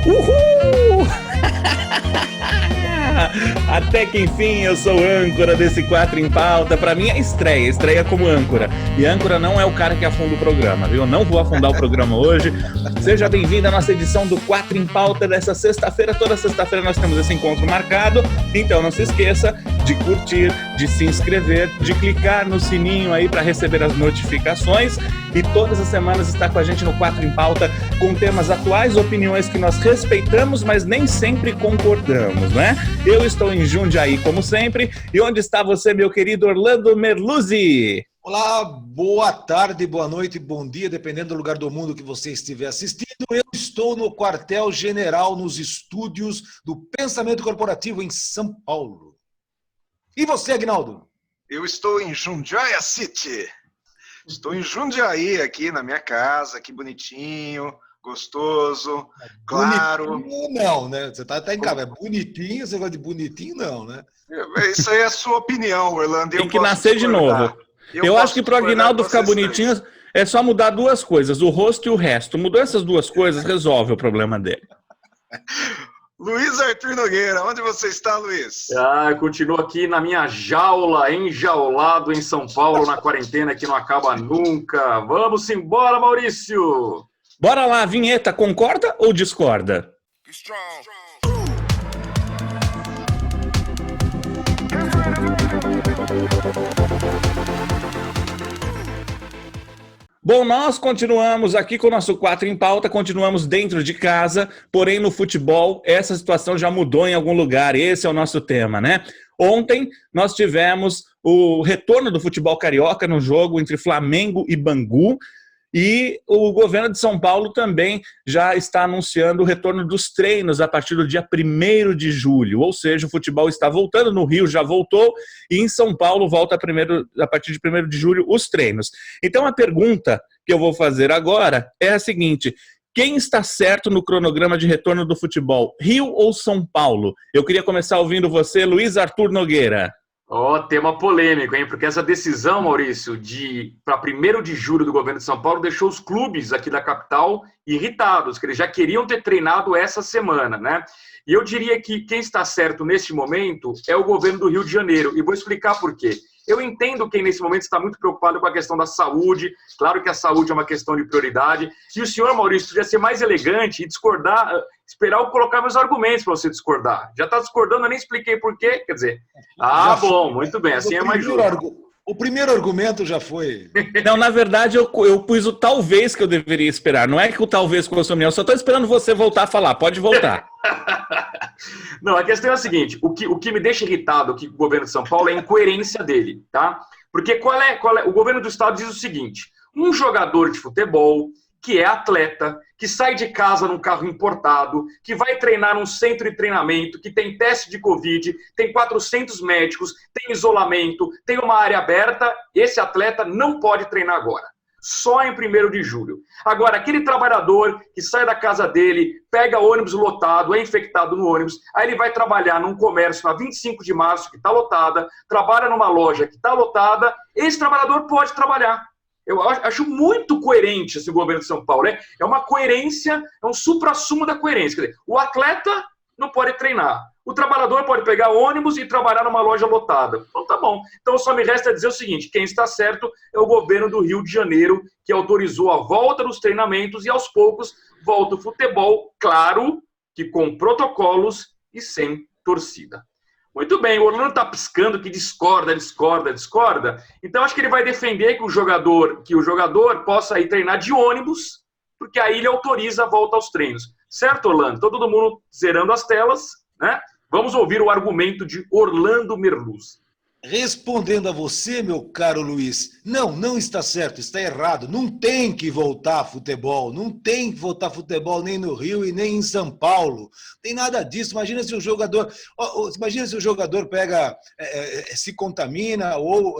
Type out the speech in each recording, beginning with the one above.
Uhul! Até que enfim eu sou âncora desse 4 em Pauta. Pra mim é estreia como âncora. E âncora não é o cara que afunda o programa, viu? Eu não vou afundar o programa hoje. Seja bem-vindo à nossa edição do 4 em Pauta dessa sexta-feira. Toda sexta-feira nós temos esse encontro marcado. Então não se esqueça de curtir, de se inscrever, de clicar no sininho aí para receber as notificações. E todas as semanas está com a gente no 4 em Pauta com temas atuais, opiniões que nós respeitamos, mas nem sempre concordamos, né? Eu estou em Jundiaí, como sempre. E onde está você, meu querido Orlando Merluzzi? Olá, boa tarde, boa noite, bom dia, dependendo do lugar do mundo que você estiver assistindo. Eu estou no quartel-general, nos estúdios do Pensamento Corporativo em São Paulo. E você, Aguinaldo? Eu estou em Jundiaí City. Estou em Jundiaí, aqui na minha casa, que bonitinho, gostoso, claro. Bonitinho não, né? Você tá em casa, é bonitinho, você gosta de bonitinho não, né? Isso aí é a sua opinião, Orlando. Tem que nascer de novo. Eu acho que para o Aguinaldo ficar bonitinho é só mudar duas coisas, o rosto e o resto. Mudou essas duas coisas, resolve o problema dele. Luiz Arthur Nogueira, onde você está, Luiz? Eu continuo aqui na minha jaula, enjaulado em São Paulo, na quarentena que não acaba nunca. Vamos embora, Maurício! Bora lá, vinheta, concorda ou discorda? Bom, nós continuamos aqui com o nosso 4 em Pauta, continuamos dentro de casa, porém no futebol essa situação já mudou em algum lugar, esse é o nosso tema, né? Ontem nós tivemos o retorno do futebol carioca no jogo entre Flamengo e Bangu, e o governo de São Paulo também já está anunciando o retorno dos treinos a partir do dia 1º de julho, ou seja, o futebol está voltando, no Rio já voltou, e em São Paulo volta a partir de 1º de julho os treinos. Então a pergunta que eu vou fazer agora é a seguinte: quem está certo no cronograma de retorno do futebol, Rio ou São Paulo? Eu queria começar ouvindo você, Luiz Arthur Nogueira. Tema polêmico, hein? Porque essa decisão, Maurício, para 1º de julho do governo de São Paulo deixou os clubes aqui da capital irritados, que eles já queriam ter treinado essa semana, né? E eu diria que quem está certo neste momento é o governo do Rio de Janeiro, e vou explicar por quê. Eu entendo quem nesse momento está muito preocupado com a questão da saúde, claro que a saúde é uma questão de prioridade, e o senhor, Maurício, podia ser mais elegante e discordar, esperar eu colocar meus argumentos para você discordar. Já está discordando, eu nem expliquei por quê, quer dizer... bom, muito bem, assim é mais justo. O primeiro argumento já foi... Não, na verdade eu pus o talvez que eu deveria esperar, não é que o talvez com a sua opinião, eu só estou esperando você voltar a falar, pode voltar. Não, a questão é a seguinte, o que me deixa irritado aqui com o governo de São Paulo é a incoerência dele, tá? Porque o governo do estado diz o seguinte: um jogador de futebol que é atleta, que sai de casa num carro importado, que vai treinar num centro de treinamento, que tem teste de Covid, tem 400 médicos, tem isolamento, tem uma área aberta, esse atleta não pode treinar agora. Só em 1º de julho. Agora, aquele trabalhador que sai da casa dele, pega ônibus lotado, é infectado no ônibus, aí ele vai trabalhar num comércio na 25 de março, que está lotada, trabalha numa loja que está lotada, esse trabalhador pode trabalhar. Eu acho muito coerente esse governo de São Paulo. É uma coerência, é um suprassumo da coerência. Quer dizer, o atleta não pode treinar. O trabalhador pode pegar ônibus e trabalhar numa loja lotada. Então tá bom. Então só me resta dizer o seguinte: quem está certo é o governo do Rio de Janeiro, que autorizou a volta dos treinamentos e aos poucos volta o futebol, claro, que com protocolos e sem torcida. Muito bem, o Orlando está piscando que discorda. Então acho que ele vai defender que o jogador possa ir treinar de ônibus, porque aí ele autoriza a volta aos treinos. Certo, Orlando? Todo mundo zerando as telas, né? Vamos ouvir o argumento de Orlando Merluzzi. Respondendo a você, meu caro Luiz, não está certo, está errado. Não tem que voltar futebol, não tem que voltar futebol nem no Rio e nem em São Paulo. Não tem nada disso. Imagina se o jogador se contamina ou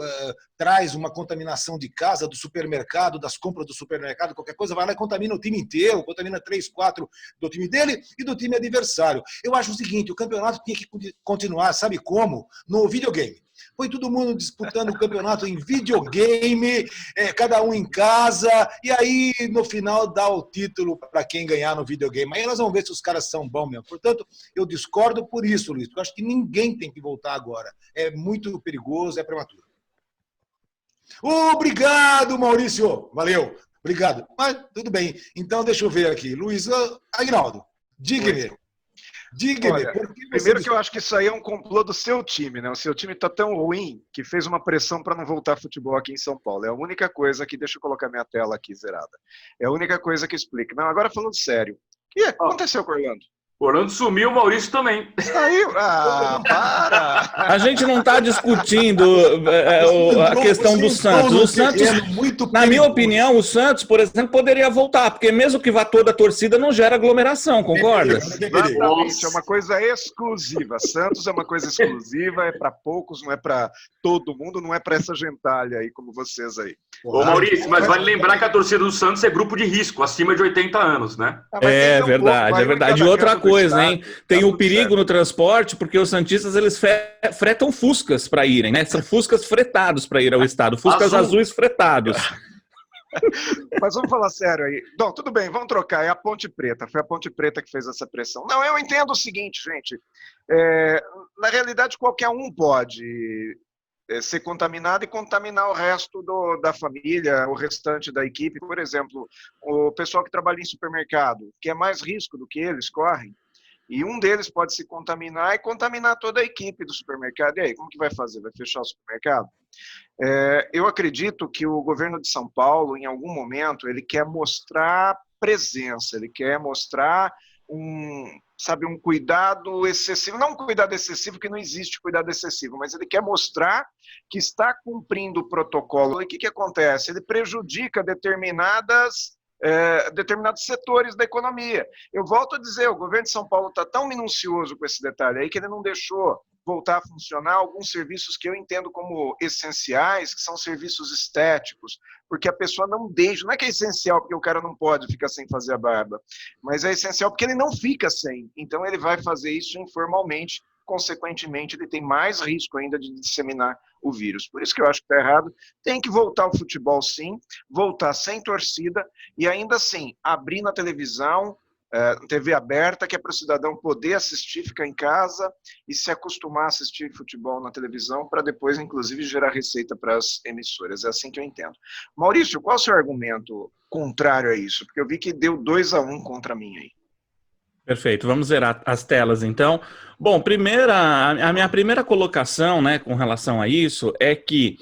traz uma contaminação de casa, do supermercado, das compras do supermercado, qualquer coisa, vai lá e contamina o time inteiro, contamina 3, 4 do time dele e do time adversário. Eu acho o seguinte: o campeonato tinha que continuar, sabe como? No videogame. Foi todo mundo disputando o campeonato em videogame, cada um em casa, e aí no final dá o título para quem ganhar no videogame. Aí nós vamos ver se os caras são bons mesmo. Portanto, eu discordo por isso, Luiz, porque eu acho que ninguém tem que voltar agora. É muito perigoso, é prematuro. Obrigado, Maurício. Valeu. Obrigado. Mas tudo bem. Então, deixa eu ver aqui. Luiz, Aguinaldo, diga-me. Olha, primeiro que eu acho que isso aí é um complô do seu time, né? O seu time está tão ruim que fez uma pressão para não voltar futebol aqui em São Paulo. É a única coisa que... Deixa eu colocar minha tela aqui zerada. É a única coisa que explica. Não, agora falando sério. O que aconteceu com o Orlando? O Orlando sumiu, o Maurício também. Saiu? Ah, para! A gente não está discutindo a questão do Santos. O Santos, na minha opinião, o Santos, por exemplo, poderia voltar, porque mesmo que vá toda a torcida, não gera aglomeração, concorda? Exatamente, é uma coisa exclusiva. Santos é uma coisa exclusiva, é para poucos, não é para todo mundo, não é para essa gentalha aí, como vocês aí. Ô Maurício, mas vale lembrar que a torcida do Santos é grupo de risco, acima de 80 anos, né? É verdade, é verdade. E outra coisa, hein? Tem o perigo no transporte, porque os santistas, eles fretam fuscas para irem, né? São fuscas fretados para ir ao estado, fuscas azuis fretados. Mas vamos falar sério aí. Não, tudo bem, vamos trocar. É a Ponte Preta. Foi a Ponte Preta que fez essa pressão. Não, eu entendo o seguinte, gente. Na realidade, qualquer um pode ser contaminado e contaminar o resto da família, o restante da equipe. Por exemplo, o pessoal que trabalha em supermercado, que é mais risco do que eles correm, e um deles pode se contaminar e contaminar toda a equipe do supermercado. E aí, como que vai fazer? Vai fechar o supermercado? Eu acredito que o governo de São Paulo, em algum momento, ele quer mostrar presença, ele quer mostrar um cuidado excessivo, não um cuidado excessivo, que não existe cuidado excessivo, mas ele quer mostrar que está cumprindo o protocolo. E o que acontece? Ele prejudica determinados setores da economia. Eu volto a dizer, o governo de São Paulo está tão minucioso com esse detalhe aí que ele não deixou voltar a funcionar alguns serviços que eu entendo como essenciais, que são serviços estéticos, porque a pessoa não deixa, não é que é essencial porque o cara não pode ficar sem fazer a barba, mas é essencial porque ele não fica sem, então ele vai fazer isso informalmente, consequentemente ele tem mais risco ainda de disseminar o vírus. Por isso que eu acho que está errado. Tem que voltar ao futebol, sim, voltar sem torcida e ainda assim abrir na televisão, TV aberta, que é para o cidadão poder assistir, ficar em casa e se acostumar a assistir futebol na televisão para depois, inclusive, gerar receita para as emissoras. É assim que eu entendo. Maurício, qual é o seu argumento contrário a isso? Porque eu vi que deu 2-1 contra mim aí. Perfeito, vamos zerar as telas então. Bom, a minha primeira colocação, né, com relação a isso é que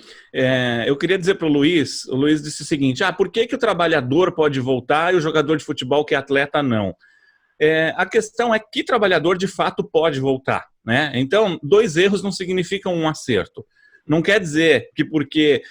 eu queria dizer para o Luiz disse o seguinte, por que o trabalhador pode voltar e o jogador de futebol que é atleta não? A questão é que trabalhador de fato pode voltar, né? Então, 2 erros não significam um acerto. Não quer dizer que porque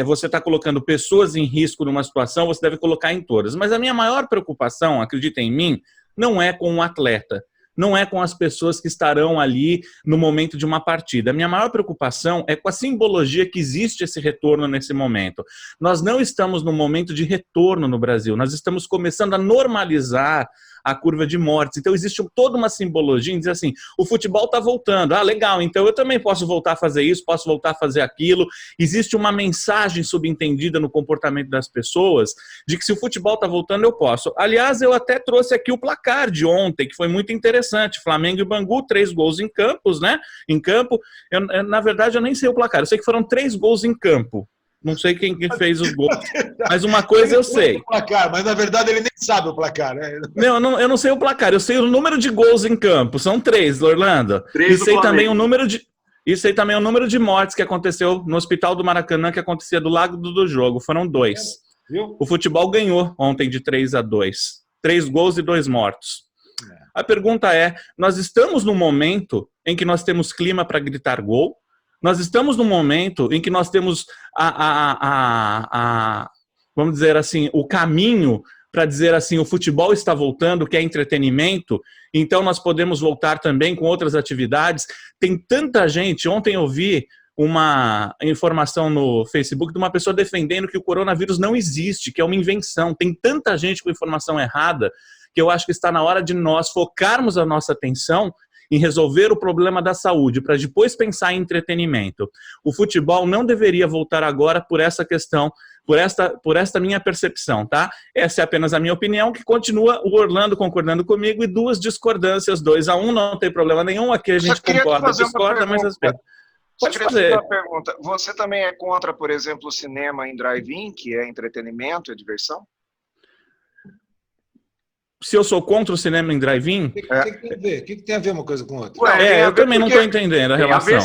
você está colocando pessoas em risco numa situação, você deve colocar em todas. Mas a minha maior preocupação, acredita em mim, não é com o atleta, não é com as pessoas que estarão ali no momento de uma partida. A minha maior preocupação é com a simbologia que existe esse retorno nesse momento. Nós não estamos num momento de retorno no Brasil, nós estamos começando a normalizar a curva de mortes. Então existe toda uma simbologia em dizer assim, o futebol está voltando, legal, então eu também posso voltar a fazer isso, posso voltar a fazer aquilo. Existe uma mensagem subentendida no comportamento das pessoas de que se o futebol está voltando, eu posso. Aliás, eu até trouxe aqui o placar de ontem, que foi muito interessante. Flamengo e Bangu, 3 gols em campos, né? Em campo. Na verdade, eu nem sei o placar. Eu sei que foram 3 gols em campo. Não sei quem fez os gols, mas uma coisa eu sei. O placar, mas na verdade ele nem sabe o placar, né? Não, eu não sei o placar, eu sei o número de gols em campo, são 3, Orlando. E sei também o número de mortes que aconteceu no Hospital do Maracanã, que acontecia do lado do jogo, foram 2. O futebol ganhou ontem de 3-2. 3 gols e 2 mortos. A pergunta é, nós estamos num momento em que nós temos clima para gritar gol? Nós estamos num momento em que nós temos vamos dizer assim, o caminho para dizer assim, o futebol está voltando, que é entretenimento, então nós podemos voltar também com outras atividades. Tem tanta gente, ontem eu vi uma informação no Facebook de uma pessoa defendendo que o coronavírus não existe, que é uma invenção. Tem tanta gente com informação errada que eu acho que está na hora de nós focarmos a nossa atenção em resolver o problema da saúde, para depois pensar em entretenimento. O futebol não deveria voltar agora por essa questão, por esta minha percepção, tá? Essa é apenas a minha opinião, que continua o Orlando concordando comigo e 2 discordâncias, 2-1, não tem problema nenhum, aqui a gente concorda, discorda, mas respeita. Pode fazer. Uma pergunta. Você também é contra, por exemplo, o cinema em drive-in, que é entretenimento e diversão? Se eu sou contra o cinema em drive-in? O que tem a ver? O que tem a ver uma coisa com outra? Eu também não estou entendendo a relação.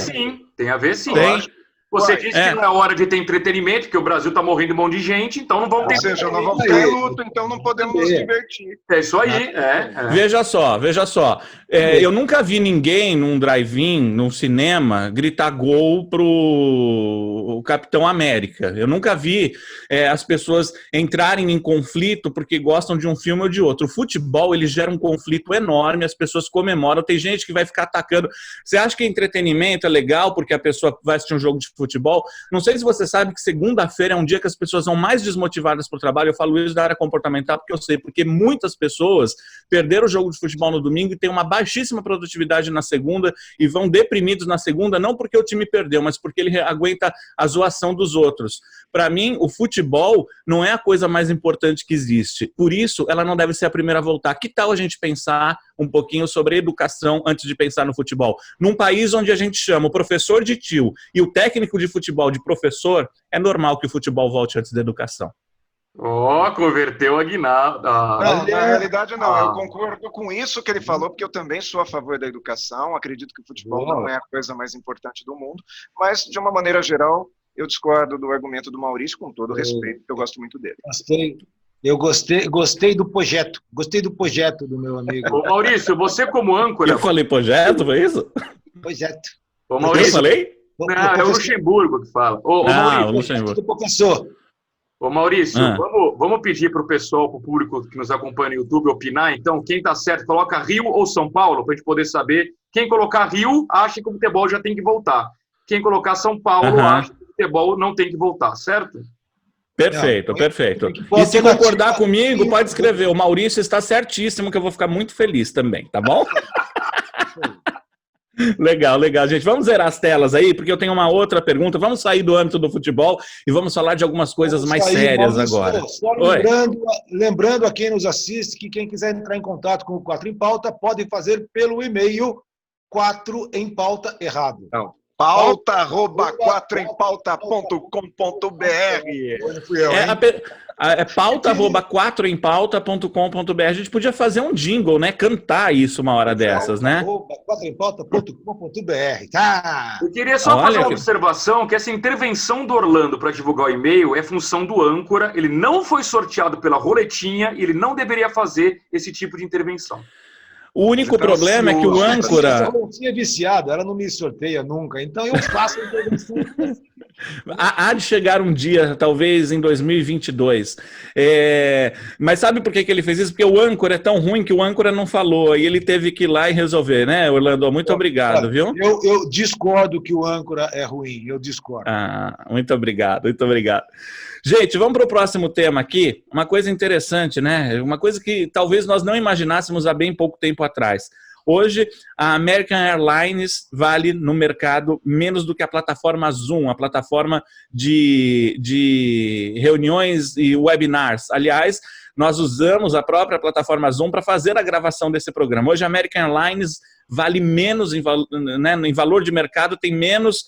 Tem a ver sim. Tem. Você disse que não é hora de ter entretenimento, porque o Brasil está morrendo um monte de gente, então não vamos ter... Ou seja, nós vamos ficar em luto, então não podemos nos divertir. É isso aí, Veja só. Eu nunca vi ninguém num drive-in, num cinema, gritar gol pro Capitão América. Eu nunca vi as pessoas entrarem em conflito porque gostam de um filme ou de outro. O futebol, ele gera um conflito enorme, as pessoas comemoram, tem gente que vai ficar atacando. Você acha que entretenimento é legal porque a pessoa vai assistir um jogo de futebol? Não sei se você sabe que segunda-feira é um dia que as pessoas são mais desmotivadas para o trabalho. Eu falo isso da área comportamental porque eu sei, porque muitas pessoas perderam o jogo de futebol no domingo e têm uma baixíssima produtividade na segunda e vão deprimidos na segunda, não porque o time perdeu, mas porque ele aguenta a zoação dos outros. Para mim, o futebol não é a coisa mais importante que existe. Por isso, ela não deve ser a primeira a voltar. Que tal a gente pensar um pouquinho sobre educação antes de pensar no futebol? Num país onde a gente chama o professor de tio e o técnico de futebol de professor, é normal que o futebol volte antes da educação. Converteu a Aguinaldo. Não, na realidade não, eu concordo com isso que ele falou, porque eu também sou a favor da educação, acredito que o futebol não é a coisa mais importante do mundo, mas de uma maneira geral, eu discordo do argumento do Maurício, com todo respeito, porque eu gosto muito dele. Eu gostei do projeto. Gostei do projeto do meu amigo. Ô, Maurício, você como âncora... Eu falei projeto, foi isso? Projeto. Ô, Maurício, eu falei? Não, é o Luxemburgo que fala. Maurício, o Luxemburgo. Do professor. Ô, Maurício, vamos pedir para o pessoal, para o público que nos acompanha no YouTube, opinar, então, quem está certo, coloca Rio ou São Paulo, para a gente poder saber. Quem colocar Rio, acha que o futebol já tem que voltar. Quem colocar São Paulo, acha que o futebol não tem que voltar, certo? Perfeito. E se concordar comigo, pode escrever. O Maurício está certíssimo, que eu vou ficar muito feliz também, tá bom? Legal, gente. Vamos zerar as telas aí, porque eu tenho uma outra pergunta. Vamos sair do âmbito do futebol e vamos falar de algumas coisas mais sérias agora. Só lembrando a quem nos assiste que quem quiser entrar em contato com o 4 em Pauta pode fazer pelo e-mail 4empauta errado. Não. pauta@4empauta.com.br. pauta@4empauta.com.br. A gente podia fazer um jingle, né? Cantar isso uma hora dessas, né? 4empauta.com.br. Tá. Eu queria só fazer uma observação, que essa intervenção do Orlando para divulgar o e-mail é função do âncora, ele não foi sorteado pela roletinha e ele não deveria fazer esse tipo de intervenção. O único problema é que o âncora... Eu tinha viciado, ela não me sorteia nunca, então eu faço a intervenção. Há de chegar um dia, talvez em 2022. Mas sabe por que ele fez isso? Porque o âncora é tão ruim que o âncora não falou e ele teve que ir lá e resolver, né, Orlando? Muito obrigado, viu? Eu discordo que o âncora é ruim, eu discordo. Muito obrigado. Gente, vamos para o próximo tema aqui. Uma coisa interessante, né? Uma coisa que talvez nós não imaginássemos há bem pouco tempo atrás. Hoje, a American Airlines vale no mercado menos do que a plataforma Zoom, a plataforma de reuniões e webinars. Aliás, nós usamos a própria plataforma Zoom para fazer a gravação desse programa. Hoje, a American Airlines vale menos, em valor de mercado, tem menos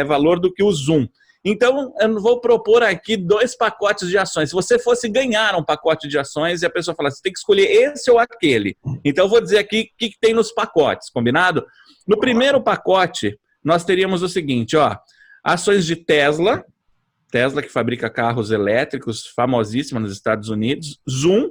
valor do que o Zoom. Então, eu vou propor aqui 2 pacotes de ações. Se você fosse ganhar um pacote de ações e a pessoa falasse, você tem que escolher esse ou aquele. Então, eu vou dizer aqui o que tem nos pacotes, combinado? No primeiro pacote, nós teríamos o seguinte, ações de Tesla que fabrica carros elétricos, famosíssima nos Estados Unidos, Zoom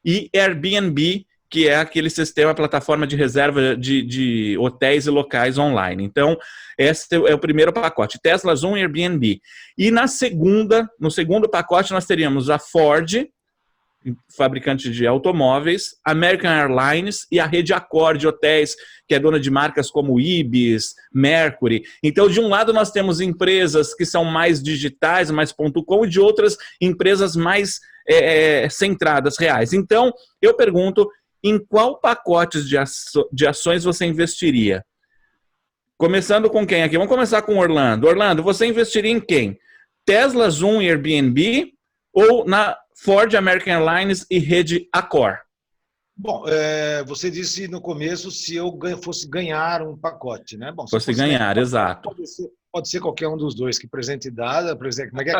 e Airbnb, que é aquele sistema, plataforma de reserva de hotéis e locais online. Então, esse é o primeiro pacote, Tesla, Zoom e Airbnb. E no segundo pacote, nós teríamos a Ford, fabricante de automóveis, American Airlines e a rede Accor de hotéis, que é dona de marcas como Ibis, Mercury. Então, de um lado, nós temos empresas que são mais digitais, mais .com, e de outras, empresas mais centradas, reais. Então, eu pergunto, em qual pacote de ações você investiria? Começando com quem aqui? Vamos começar com Orlando. Orlando, você investiria em quem? Tesla, Zoom e Airbnb ou na Ford, American Airlines e rede Accor? Bom, você disse no começo se eu fosse ganhar um pacote, né? Bom, se fosse ganhar, exato. Pode ser qualquer um dos dois, que presente dado, presente, como é que é?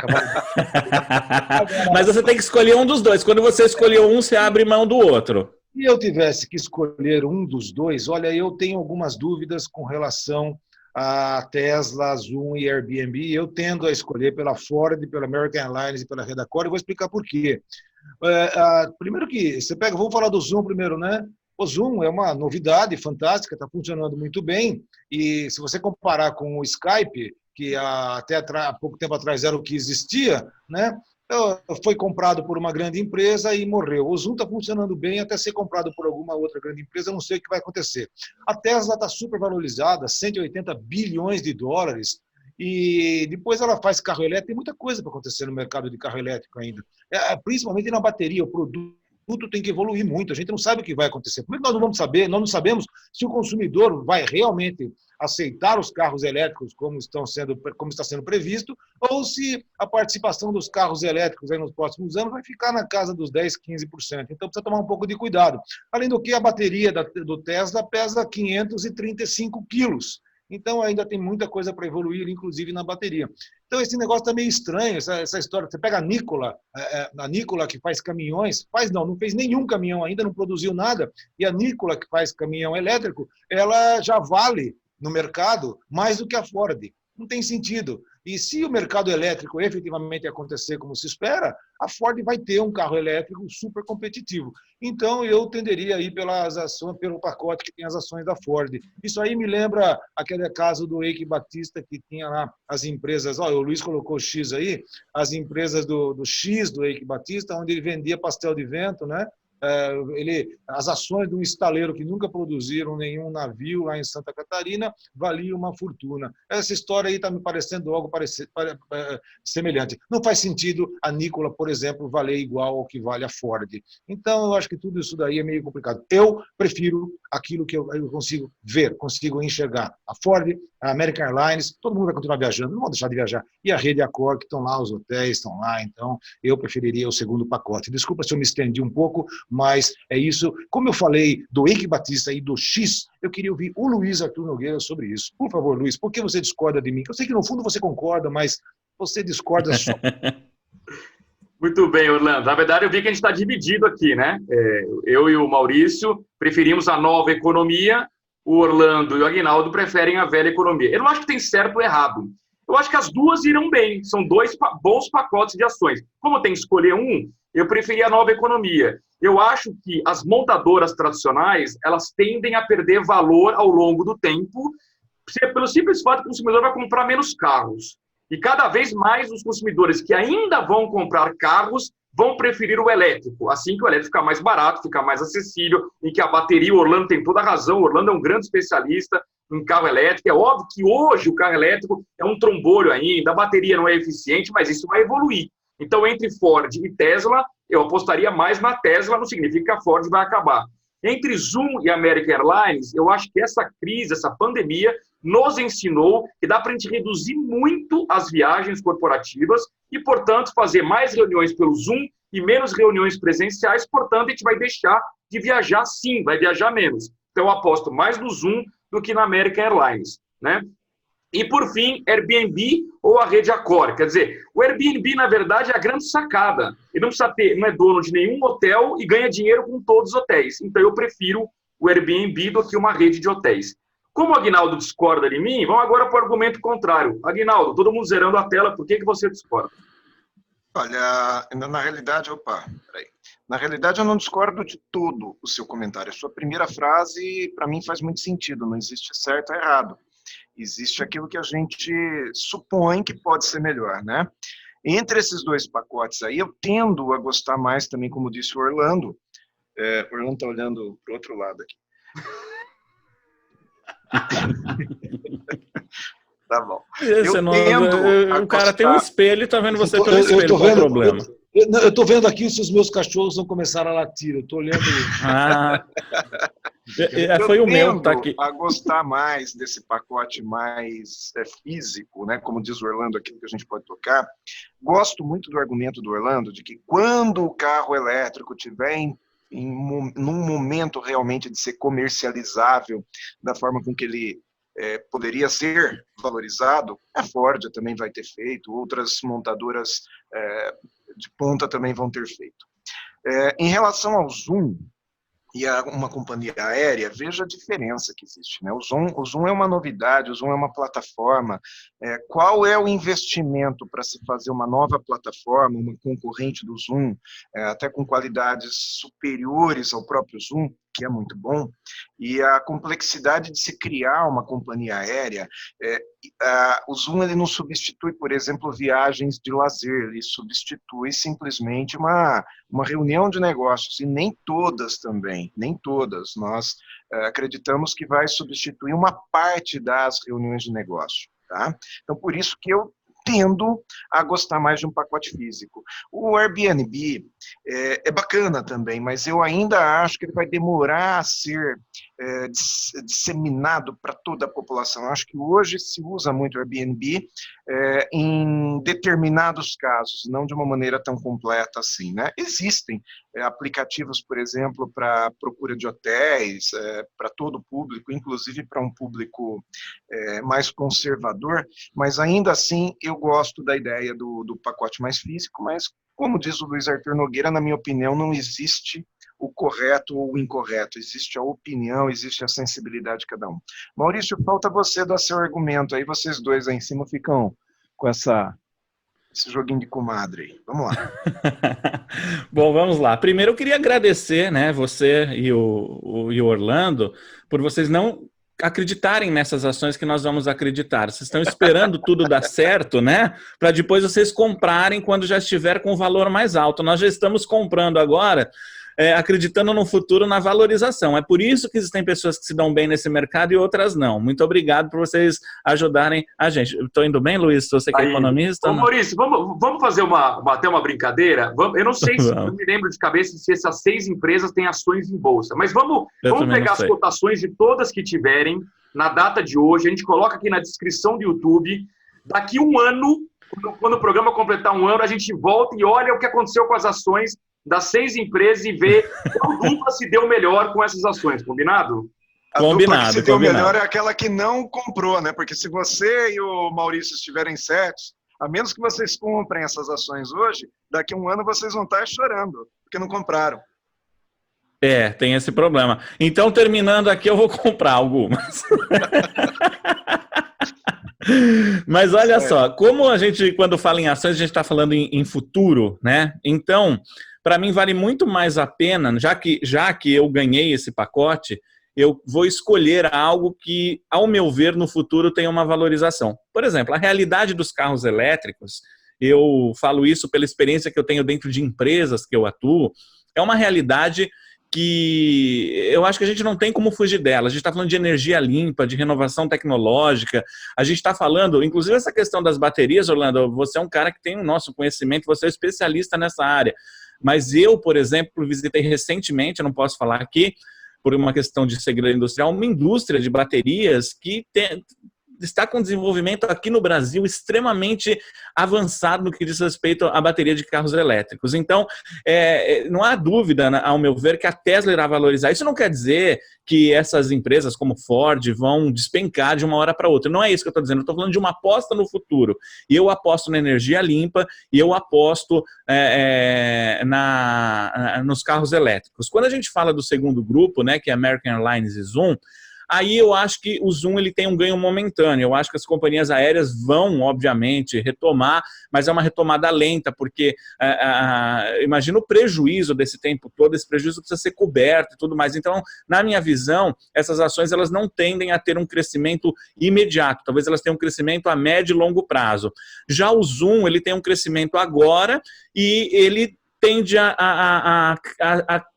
Mas você tem que escolher um dos dois. Quando você escolheu um, você abre mão do outro. Se eu tivesse que escolher um dos dois, olha, eu tenho algumas dúvidas com relação a Tesla, Zoom e Airbnb. Eu tendo a escolher pela Ford, pela American Airlines e pela Rede Accor. Eu vou explicar por quê. Primeiro que você pega, vamos falar do Zoom primeiro, né? O Zoom é uma novidade fantástica, está funcionando muito bem. E se você comparar com o Skype, que até há pouco tempo atrás era o que existia, né? Foi comprado por uma grande empresa e morreu. O Zoom está funcionando bem até ser comprado por alguma outra grande empresa, eu não sei o que vai acontecer. A Tesla está super valorizada, 180 bilhões de dólares, e depois ela faz carro elétrico. Tem muita coisa para acontecer no mercado de carro elétrico ainda, principalmente na bateria. O produto tem que evoluir muito, a gente não sabe o que vai acontecer. Como é que nós não vamos saber? Nós não sabemos se o consumidor vai realmente aceitar os carros elétricos como está sendo previsto, ou se a participação dos carros elétricos aí nos próximos anos vai ficar na casa dos 10%, 15%. Então precisa tomar um pouco de cuidado. Além do que, a bateria do Tesla pesa 535 quilos. Então ainda tem muita coisa para evoluir, inclusive na bateria. Então esse negócio está meio estranho, essa história. Você pega a Nikola que faz caminhões, não fez nenhum caminhão ainda, não produziu nada, e a Nikola que faz caminhão elétrico, ela já vale no mercado mais do que a Ford. Não tem sentido. E se o mercado elétrico efetivamente acontecer como se espera, a Ford vai ter um carro elétrico super competitivo. Então, eu tenderia a ir pelas ações, pelo pacote que tem as ações da Ford. Isso aí me lembra aquele caso do Eike Batista, que tinha lá as empresas, o Luiz colocou X aí, as empresas do X, do Eike Batista, onde ele vendia pastel de vento, né? As ações de um estaleiro que nunca produziram nenhum navio lá em Santa Catarina valiam uma fortuna. Essa história aí está me parecendo algo semelhante. Não faz sentido a Nikola, por exemplo, valer igual ao que vale a Ford. Então, eu acho que tudo isso daí é meio complicado. Eu prefiro aquilo que eu consigo ver, consigo enxergar. A Ford, a American Airlines, todo mundo vai continuar viajando, não vão deixar de viajar. E a Rede Accor, que estão lá, os hotéis estão lá. Então, eu preferiria o segundo pacote. Desculpa se eu me estendi um pouco, mas é isso. Como eu falei do Eike Batista e do X, eu queria ouvir o Luiz Arthur Nogueira sobre isso. Por favor, Luiz, por que você discorda de mim? Eu sei que no fundo você concorda, mas você discorda só. Muito bem, Orlando. Na verdade, eu vi que a gente está dividido aqui, né? Eu e o Maurício preferimos a nova economia, o Orlando e o Aguinaldo preferem a velha economia. Eu não acho que tem certo ou errado. Eu acho que as duas irão bem. São dois bons pacotes de ações. Como tem que escolher um, eu preferi a nova economia. Eu acho que as montadoras tradicionais, elas tendem a perder valor ao longo do tempo, pelo simples fato que o consumidor vai comprar menos carros. E cada vez mais os consumidores que ainda vão comprar carros vão preferir o elétrico, assim que o elétrico ficar mais barato, ficar mais acessível, em que a bateria, o Orlando tem toda a razão, o Orlando é um grande especialista em carro elétrico. É óbvio que hoje o carro elétrico é um trombolho ainda, a bateria não é eficiente, mas isso vai evoluir. Então, entre Ford e Tesla, eu apostaria mais na Tesla, não significa que a Ford vai acabar. Entre Zoom e American Airlines, eu acho que essa crise, essa pandemia, nos ensinou que dá para a gente reduzir muito as viagens corporativas e, portanto, fazer mais reuniões pelo Zoom e menos reuniões presenciais. Portanto, a gente vai deixar de viajar sim, vai viajar menos. Então, eu aposto mais no Zoom do que na American Airlines, né? E, por fim, Airbnb ou a rede Accor. Quer dizer, o Airbnb, na verdade, é a grande sacada. Ele não precisa não é dono de nenhum hotel e ganha dinheiro com todos os hotéis. Então, eu prefiro o Airbnb do que uma rede de hotéis. Como o Aguinaldo discorda de mim, vamos agora para o argumento contrário. Aguinaldo, todo mundo zerando a tela, por que você discorda? Olha, na realidade, peraí. Na realidade, eu não discordo de todo o seu comentário. A sua primeira frase, para mim, faz muito sentido. Não existe certo ou errado. Existe aquilo que a gente supõe que pode ser melhor, né? Entre esses dois pacotes aí, eu tendo a gostar mais também, como disse o Orlando. O Orlando está olhando para o outro lado aqui. Tá bom. O cara tem um espelho e está vendo você pelo espelho, qual é o problema? Eu estou vendo aqui se os meus cachorros vão começar a latir. Eu estou olhando. Foi o meu que tá aqui. A gostar mais desse pacote mais físico, né? Como diz o Orlando, aquilo que a gente pode tocar. Gosto muito do argumento do Orlando de que quando o carro elétrico tiver num momento realmente de ser comercializável da forma com que ele poderia ser valorizado, a Ford também vai ter feito, outras montadoras de ponta também vão ter feito. Em relação ao Zoom e a uma companhia aérea, veja a diferença que existe, né? O Zoom é uma novidade, o Zoom é uma plataforma. Qual é o investimento para se fazer uma nova plataforma, uma concorrente do Zoom, até com qualidades superiores ao próprio Zoom, que é muito bom, e a complexidade de se criar uma companhia aérea, o Zoom ele não substitui, por exemplo, viagens de lazer, ele substitui simplesmente uma reunião de negócios, e nem todas também, nem todas. Nós acreditamos que vai substituir uma parte das reuniões de negócio, tá? Então, por isso que eu tendo a gostar mais de um pacote físico. O Airbnb é bacana também, mas eu ainda acho que ele vai demorar a ser disseminado para toda a população. Eu acho que hoje se usa muito o Airbnb em determinados casos, não de uma maneira tão completa assim, né? Existem aplicativos, por exemplo, para procura de hotéis, para todo o público, inclusive para um público mais conservador, mas ainda assim eu gosto da ideia do pacote mais físico, mas como diz o Luiz Arthur Nogueira, na minha opinião, não existe o correto ou o incorreto, existe a opinião, existe a sensibilidade de cada um. Maurício, falta você dar seu argumento, aí vocês dois aí em cima ficam com esse joguinho de comadre aí. Vamos lá. Bom, vamos lá. Primeiro eu queria agradecer, né, você e o Orlando, por vocês não acreditarem nessas ações que nós vamos acreditar. Vocês estão esperando tudo dar certo, né? Para depois vocês comprarem quando já estiver com o valor mais alto. Nós já estamos comprando agora, acreditando no futuro, na valorização. É por isso que existem pessoas que se dão bem nesse mercado e outras não. Muito obrigado por vocês ajudarem a gente. Estou indo bem, Luiz? Você que é economista? Ô, Maurício, vamos fazer até uma brincadeira? Eu não sei se eu me lembro de cabeça se essas 6 empresas têm ações em bolsa, mas vamos pegar as cotações de todas que tiverem na data de hoje. A gente coloca aqui na descrição do YouTube. Daqui um ano, quando o programa completar um ano, a gente volta e olha o que aconteceu com as ações das 6 empresas e ver qual dupla se deu melhor com essas ações, combinado? A dupla que se deu melhor é aquela que não comprou, né? Porque se você e o Maurício estiverem certos, a menos que vocês comprem essas ações hoje, daqui a um ano vocês vão estar chorando, porque não compraram. Tem esse problema. Então, terminando aqui, eu vou comprar algumas. Mas olha só, como a gente, quando fala em ações, a gente está falando em futuro, né? Então, para mim vale muito mais a pena, já que eu ganhei esse pacote, eu vou escolher algo que, ao meu ver, no futuro tenha uma valorização. Por exemplo, a realidade dos carros elétricos, eu falo isso pela experiência que eu tenho dentro de empresas que eu atuo, é uma realidade que eu acho que a gente não tem como fugir dela. A gente está falando de energia limpa, de renovação tecnológica, a gente está falando, inclusive essa questão das baterias, Orlando, você é um cara que tem o nosso conhecimento, você é especialista nessa área, mas eu, por exemplo, visitei recentemente, eu não posso falar aqui, por uma questão de segredo industrial, uma indústria de baterias que está com desenvolvimento aqui no Brasil extremamente avançado no que diz respeito à bateria de carros elétricos. Então, não há dúvida, ao meu ver, que a Tesla irá valorizar. Isso não quer dizer que essas empresas como Ford vão despencar de uma hora para outra. Não é isso que eu estou dizendo. Eu estou falando de uma aposta no futuro. E eu aposto na energia limpa e eu aposto nos carros elétricos. Quando a gente fala do segundo grupo, né, que é American Airlines e Zoom, aí eu acho que o Zoom ele tem um ganho momentâneo. Eu acho que as companhias aéreas vão, obviamente, retomar, mas é uma retomada lenta, porque imagina o prejuízo desse tempo todo, esse prejuízo precisa ser coberto e tudo mais. Então, na minha visão, essas ações elas não tendem a ter um crescimento imediato, talvez elas tenham um crescimento a médio e longo prazo. Já o Zoom, ele tem um crescimento agora e ele tende a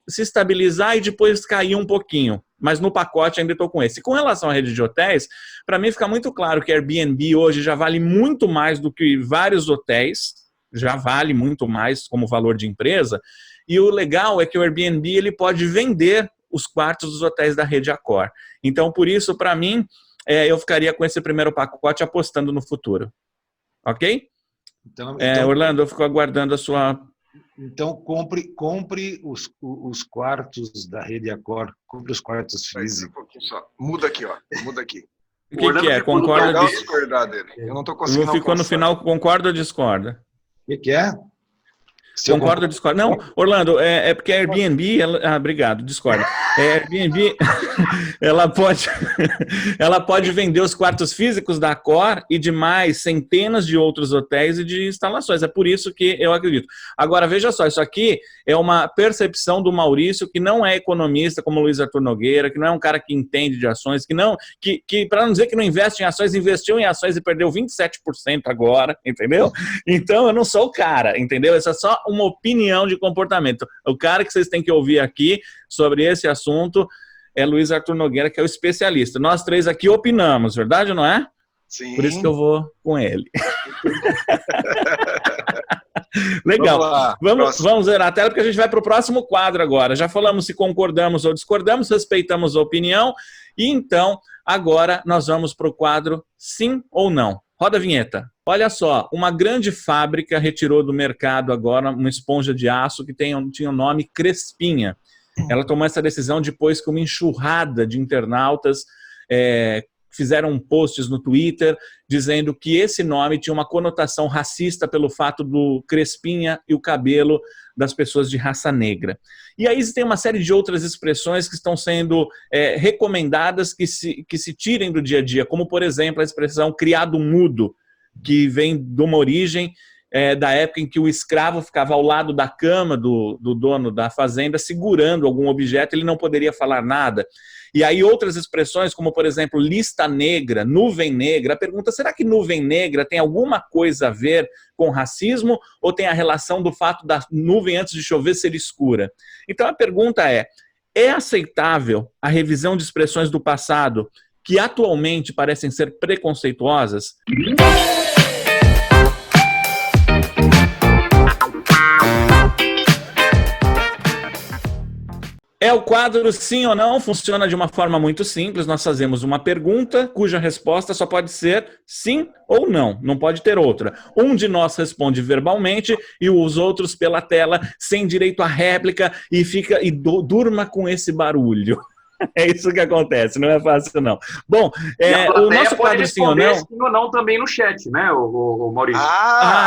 se estabilizar e depois cair um pouquinho. Mas no pacote ainda estou com esse. Com relação à rede de hotéis, para mim fica muito claro que Airbnb hoje já vale muito mais do que vários hotéis, já vale muito mais como valor de empresa. E o legal é que o Airbnb ele pode vender os quartos dos hotéis da rede Accor. Então, por isso, para mim, eu ficaria com esse primeiro pacote apostando no futuro. Ok? Então, Orlando, eu fico aguardando a sua... Então, compre os quartos da rede Accor, compre os quartos físicos. Um pouquinho só. Muda aqui, ó. Muda aqui. O que é? Concorda? Discordar dele. Eu não tô conseguindo. Ficou no final, concorda ou discorda? O que é? Concorda ou discorda? Não, Orlando, porque a Airbnb... obrigado, discorda. A Airbnb, ela pode vender os quartos físicos da Accor e de mais centenas de outros hotéis e de instalações. É por isso que eu acredito. Agora, veja só, isso aqui é uma percepção do Maurício, que não é economista como o Luiz Arthur Nogueira, que não é um cara que entende de ações, que para não dizer que não investe em ações, investiu em ações e perdeu 27% agora, entendeu? Então, eu não sou o cara, entendeu? Essa é só uma opinião de comportamento. O cara que vocês têm que ouvir aqui sobre esse assunto é Luiz Arthur Nogueira, que é o especialista. Nós três aqui opinamos, verdade ou não é? Sim. Por isso que eu vou com ele. Legal. Vamos zerar a tela, porque a gente vai para o próximo quadro agora. Já falamos se concordamos ou discordamos, respeitamos a opinião, e então, agora nós vamos para o quadro sim ou não. Roda a vinheta. Olha só, uma grande fábrica retirou do mercado agora uma esponja de aço que tinha o nome Crespinha. Ela tomou essa decisão depois que uma enxurrada de internautas fizeram posts no Twitter dizendo que esse nome tinha uma conotação racista pelo fato do crespinha e o cabelo das pessoas de raça negra. E aí tem uma série de outras expressões que estão sendo recomendadas que se tirem do dia a dia, como, por exemplo, a expressão criado mudo, que vem de uma origem da época em que o escravo ficava ao lado da cama do dono da fazenda, segurando algum objeto, ele não poderia falar nada. E aí outras expressões, como por exemplo, lista negra, nuvem negra. A pergunta, será que nuvem negra tem alguma coisa a ver com racismo ou tem a relação do fato da nuvem antes de chover ser escura? Então a pergunta é aceitável a revisão de expressões do passado que atualmente parecem ser preconceituosas? É o quadro sim ou não, funciona de uma forma muito simples. Nós fazemos uma pergunta cuja resposta só pode ser sim ou não, não pode ter outra. Um de nós responde verbalmente e os outros pela tela, sem direito à réplica, e durma com esse barulho. É isso que acontece, não é fácil não. Bom, o nosso quadro sim ou não... sim ou não também no chat, né, o Maurício?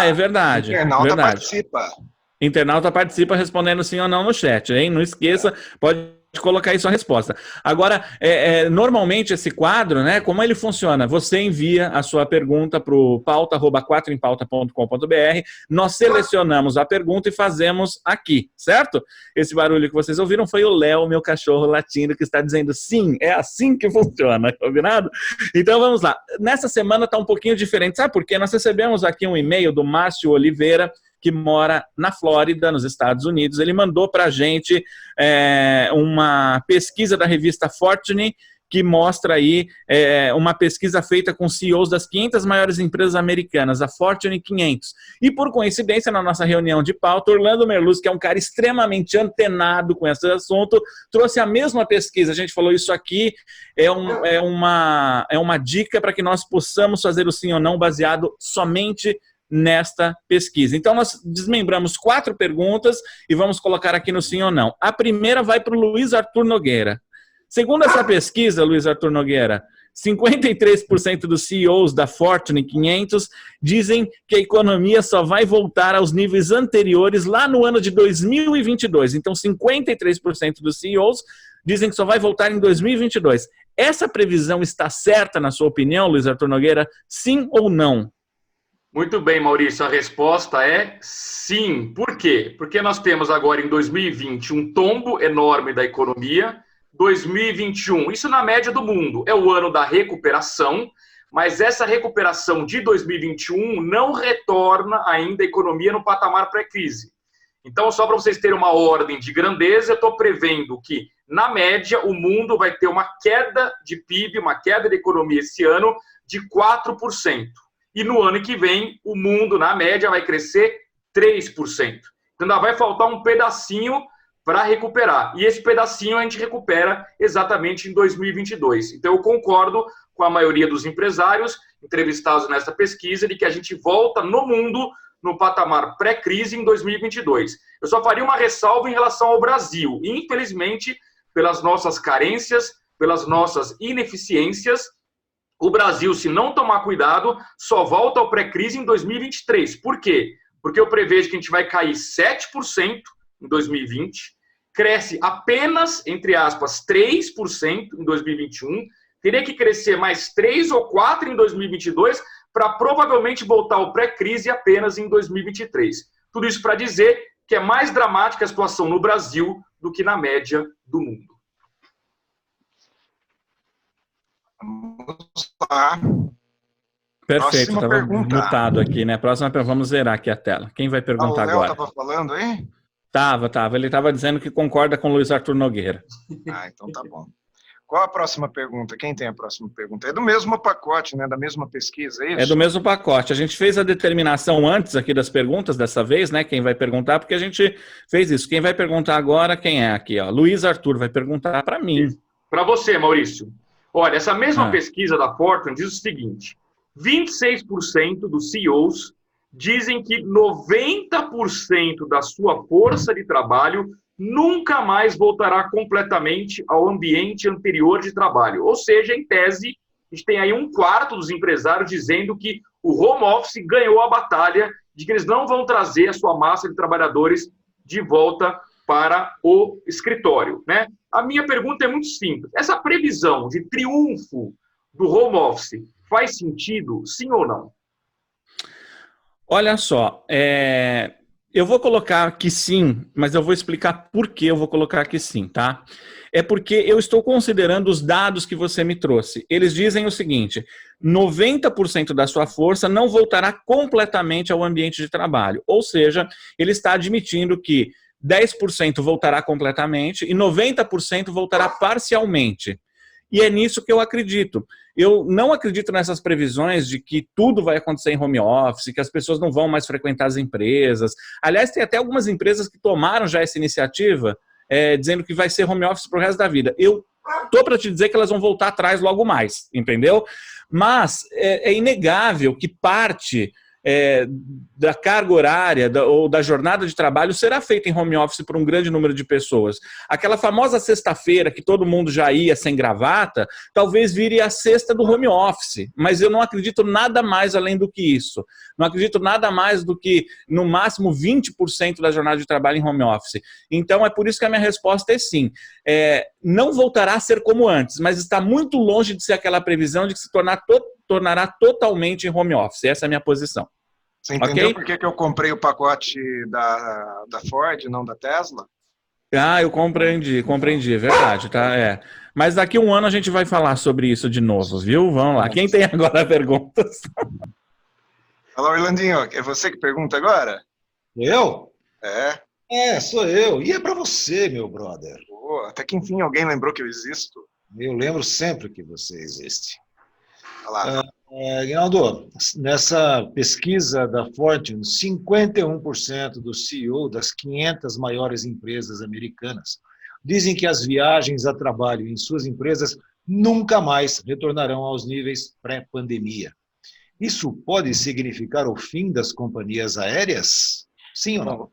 É verdade. Internauta participa. Internauta participa respondendo sim ou não no chat, hein? Não esqueça, pode colocar aí sua resposta. Agora, normalmente esse quadro, né, como ele funciona? Você envia a sua pergunta para o pauta@quatroempauta.com.br, nós selecionamos a pergunta e fazemos aqui, certo? Esse barulho que vocês ouviram foi o Léo, meu cachorro latindo, que está dizendo sim, é assim que funciona, combinado? Então vamos lá. Nessa semana está um pouquinho diferente, sabe por quê? Nós recebemos aqui um e-mail do Márcio Oliveira, que mora na Flórida, nos Estados Unidos. Ele mandou para a gente uma pesquisa da revista Fortune, que mostra aí uma pesquisa feita com CEOs das 500 maiores empresas americanas, a Fortune 500. E, por coincidência, na nossa reunião de pauta, Orlando Merluz, que é um cara extremamente antenado com esse assunto, trouxe a mesma pesquisa. A gente falou, isso aqui é uma dica para que nós possamos fazer o sim ou não baseado somente nesta pesquisa. Então, nós desmembramos 4 perguntas e vamos colocar aqui no sim ou não. A primeira vai para o Luiz Arthur Nogueira. Segundo essa pesquisa, Luiz Arthur Nogueira, 53% dos CEOs da Fortune 500 dizem que a economia só vai voltar aos níveis anteriores lá no ano de 2022. Então, 53% dos CEOs dizem que só vai voltar em 2022. Essa previsão está certa, na sua opinião, Luiz Arthur Nogueira? Sim ou não? Muito bem, Maurício, a resposta é sim. Por quê? Porque nós temos agora em 2020 um tombo enorme da economia, 2021, isso na média do mundo, é o ano da recuperação, mas essa recuperação de 2021 não retorna ainda a economia no patamar pré-crise. Então, só para vocês terem uma ordem de grandeza, eu estou prevendo que, na média, o mundo vai ter uma queda de PIB, uma queda de economia esse ano de 4%. E no ano que vem, o mundo, na média, vai crescer 3%. Então ainda vai faltar um pedacinho para recuperar. E esse pedacinho a gente recupera exatamente em 2022. Então eu concordo com a maioria dos empresários entrevistados nessa pesquisa de que a gente volta no mundo no patamar pré-crise em 2022. Eu só faria uma ressalva em relação ao Brasil. Infelizmente, pelas nossas carências, pelas nossas ineficiências, o Brasil, se não tomar cuidado, só volta ao pré-crise em 2023. Por quê? Porque eu prevejo que a gente vai cair 7% em 2020, cresce apenas, entre aspas, 3% em 2021, teria que crescer mais 3 ou 4 em 2022 para provavelmente voltar ao pré-crise apenas em 2023. Tudo isso para dizer que é mais dramática a situação no Brasil do que na média do mundo. Vamos lá. Perfeito, Próxima estava pergunta. mutado aqui, né? Próxima pergunta, vamos zerar aqui a tela. Quem vai perguntar O Léo agora? estava falando aí? Tava. Ele estava dizendo que concorda com o Luiz Arthur Nogueira. Então tá bom. Qual a próxima pergunta? Quem tem a próxima pergunta? É do mesmo pacote, né? Da mesma pesquisa, é isso? É do mesmo pacote. A gente fez a determinação antes aqui das perguntas dessa vez, né? Quem vai perguntar, porque a gente fez isso. Quem vai perguntar agora, quem é aqui? Ó? Luiz Arthur vai perguntar para mim. Para você, Maurício. Olha, essa mesma pesquisa da Fortune diz o seguinte: 26% dos CEOs dizem que 90% da sua força de trabalho nunca mais voltará completamente ao ambiente anterior de trabalho. Ou seja, em tese, a gente tem aí 1/4 dos empresários dizendo que o home office ganhou a batalha, de que eles não vão trazer a sua massa de trabalhadores de volta para o escritório, né? A minha pergunta é muito simples. Essa previsão de triunfo do home office faz sentido, sim ou não? Olha só, eu vou colocar que sim, mas eu vou explicar por que eu vou colocar que sim, tá? É porque eu estou considerando os dados que você me trouxe. Eles dizem o seguinte: 90% da sua força não voltará completamente ao ambiente de trabalho. Ou seja, ele está admitindo que 10% voltará completamente e 90% voltará parcialmente. E é nisso que eu acredito. Eu não acredito nessas previsões de que tudo vai acontecer em home office, que as pessoas não vão mais frequentar as empresas. Aliás, tem até algumas empresas que tomaram já essa iniciativa, dizendo que vai ser home office pro resto da vida. Eu tô para te dizer que elas vão voltar atrás logo mais, entendeu? Mas é inegável que parte da carga horária ou da jornada de trabalho será feita em home office por um grande número de pessoas. Aquela famosa sexta-feira que todo mundo já ia sem gravata, talvez vire a sexta do home office, mas eu não acredito nada mais além do que isso. Não acredito nada mais do que, no máximo, 20% da jornada de trabalho em home office. Então, é por isso que a minha resposta é sim. Não voltará a ser como antes, mas está muito longe de ser aquela previsão de que se tornará totalmente em home office. Essa é a minha posição. Você entendeu por que eu comprei o pacote da Ford, não da Tesla? Eu compreendi, é verdade, tá? Mas daqui a um ano a gente vai falar sobre isso de novo, viu? Vamos lá. Quem tem agora perguntas? Olá, Orlandinho, é você que pergunta agora? Eu? Sou eu. E é para você, meu brother. Até que enfim alguém lembrou que eu existo. Eu lembro sempre que você existe. Olha lá. Guinaldo, nessa pesquisa da Fortune, 51% dos CEO das 500 maiores empresas americanas dizem que as viagens a trabalho em suas empresas nunca mais retornarão aos níveis pré-pandemia. Isso pode significar o fim das companhias aéreas? Sim ou não?